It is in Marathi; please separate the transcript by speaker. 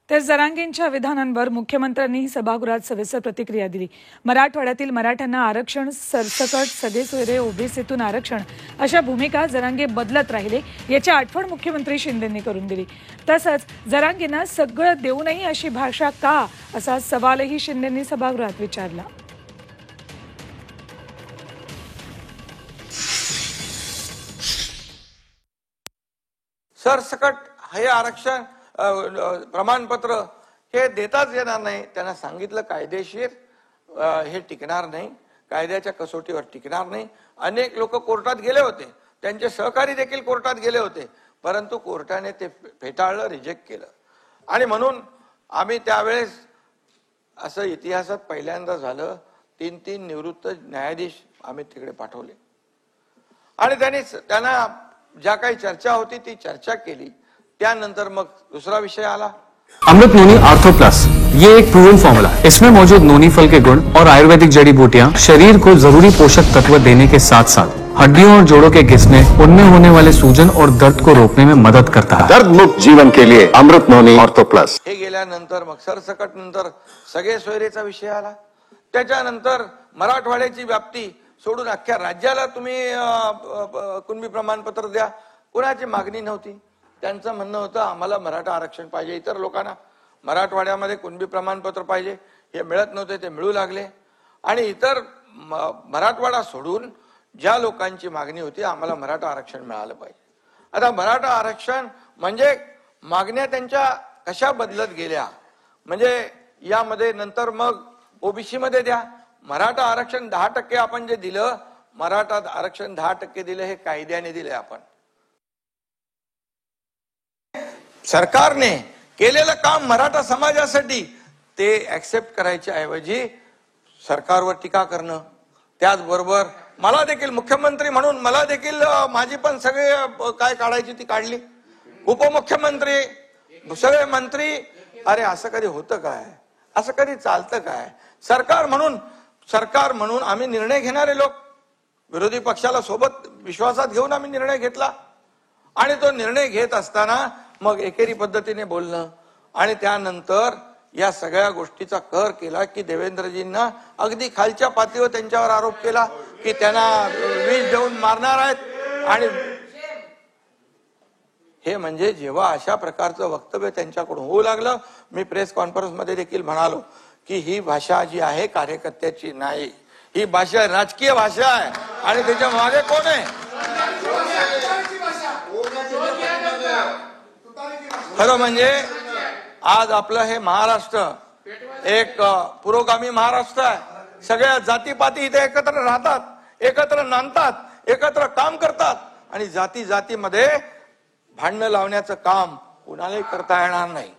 Speaker 1: तर जरांगेंच्या विधानांवर मुख्यमंत्र्यांनी सभागृहात सविस्तर प्रतिक्रिया दिली। मराठवाड्यातील मराठ्यांना आरक्षण, सरसकट, सगळे सोयरे, ओबीसीतून आरक्षण अशा भूमिका जरांगे बदलत राहिले याची आठवण मुख्यमंत्री शिंदेंनी करून दिली। तसंच जरांगेंना सगळं देऊनही अशी भाषा का, असा सवालही शिंदेंनी सभागृहात विचारला।
Speaker 2: सरसकट हे आरक्षण प्रमाणपत्र हे देताच येणार नाही। त्यांना सांगितलं कायदेशीर हे टिकणार नाही, कायद्याच्या कसोटीवर टिकणार नाही। अनेक लोक कोर्टात गेले होते, त्यांचे सहकारी देखील कोर्टात गेले होते, परंतु कोर्टाने ते फेटाळलं, रिजेक्ट केलं। आणि म्हणून आम्ही त्यावेळेस असं इतिहासात पहिल्यांदा झालं, 3 निवृत्त न्यायाधीश आम्ही तिकडे पाठवले आणि त्यांना ज्या काही चर्चा होती ती चर्चा केली। त्यानंतर मग दूसरा विषय आला,
Speaker 3: अमृत नोनी आर्थो प्लस। ये एक प्रूवन फॉर्मूला, इसमें मौजूद नोनी फल के गुण और आयुर्वेदिक जड़ी बूटियां शरीर को जरूरी पोषक तत्व देने के साथ साथ हड्डियों और जोड़ों के घिसने, उनमें होने वाले सूजन और दर्द को रोकने में मदद करता है।
Speaker 4: दर्द मुक्त जीवन के लिए अमृत नोनी आर्थो प्लस।
Speaker 2: हे गेल्यानंतर मग सरसकट नंतर सगळे सोयरेचा विषय आला। त्याच्यानंतर मराठवाड्याची व्याप्ती सोडून अख्ख्या राज्याला तुम्ही कुणबी प्रमाणपत्र द्या, कुणाची मागणी नव्हती। त्यांचं म्हणणं होतं आम्हाला मराठा आरक्षण पाहिजे, इतर लोकांना मराठवाड्यामध्ये कुणबी प्रमाणपत्र पाहिजे, हे मिळत नव्हते, ते मिळू लागले। आणि इतर मराठवाडा सोडून ज्या लोकांची मागणी होती आम्हाला मराठा आरक्षण मिळालं पाहिजे। आता मराठा आरक्षण म्हणजे मागण्या त्यांच्या कशा बदलत गेल्या, म्हणजे यामध्ये नंतर मग ओबीसी मध्ये द्या, मराठा आरक्षण 10% आपण जे दिलं, मराठा आरक्षण 10% दिलं, हे कायद्याने दिले। आपण सरकारने केलेलं काम मराठा समाजासाठी ते ऍक्सेप्ट करायच्या ऐवजी सरकारवर टीका करणं, त्याचबरोबर मला देखील मुख्यमंत्री म्हणून मला देखील माझी पण सगळे काय काढायची ती काढली, उपमुख्यमंत्री, सगळे मंत्री। अरे असं कधी होतं काय, असं कधी चालतं काय? सरकार म्हणून आम्ही निर्णय घेणारे लोक, विरोधी पक्षाला सोबत विश्वासात घेऊन आम्ही निर्णय घेतला आणि तो निर्णय घेत असताना मग एकेरी पद्धतीने बोलणं आणि त्यानंतर या सगळ्या गोष्टीचा कहर केला की देवेंद्रजींना अगदी खालच्या पातळीवर त्यांच्यावर आरोप केला की त्यांना विष देऊन मारणार आहेत। आणि हे म्हणजे जेव्हा अशा प्रकारचं वक्तव्य त्यांच्याकडून होऊ लागलं, मी प्रेस कॉन्फरन्स मध्ये देखील म्हणालो की ही भाषा जी आहे कार्यकर्त्याची नाही, ही भाषा राजकीय भाषा आहे आणि त्याच्या मागे कोण आहे? खरं म्हणजे आज आपलं हे महाराष्ट्र एक पुरोगामी महाराष्ट्र आहे। सगळ्या जातीपाती इथे एकत्र राहतात, एकत्र नांदतात, एकत्र काम करतात आणि जातीमध्ये भांडणं लावण्याचं काम कुणालाही करता येणार नाही।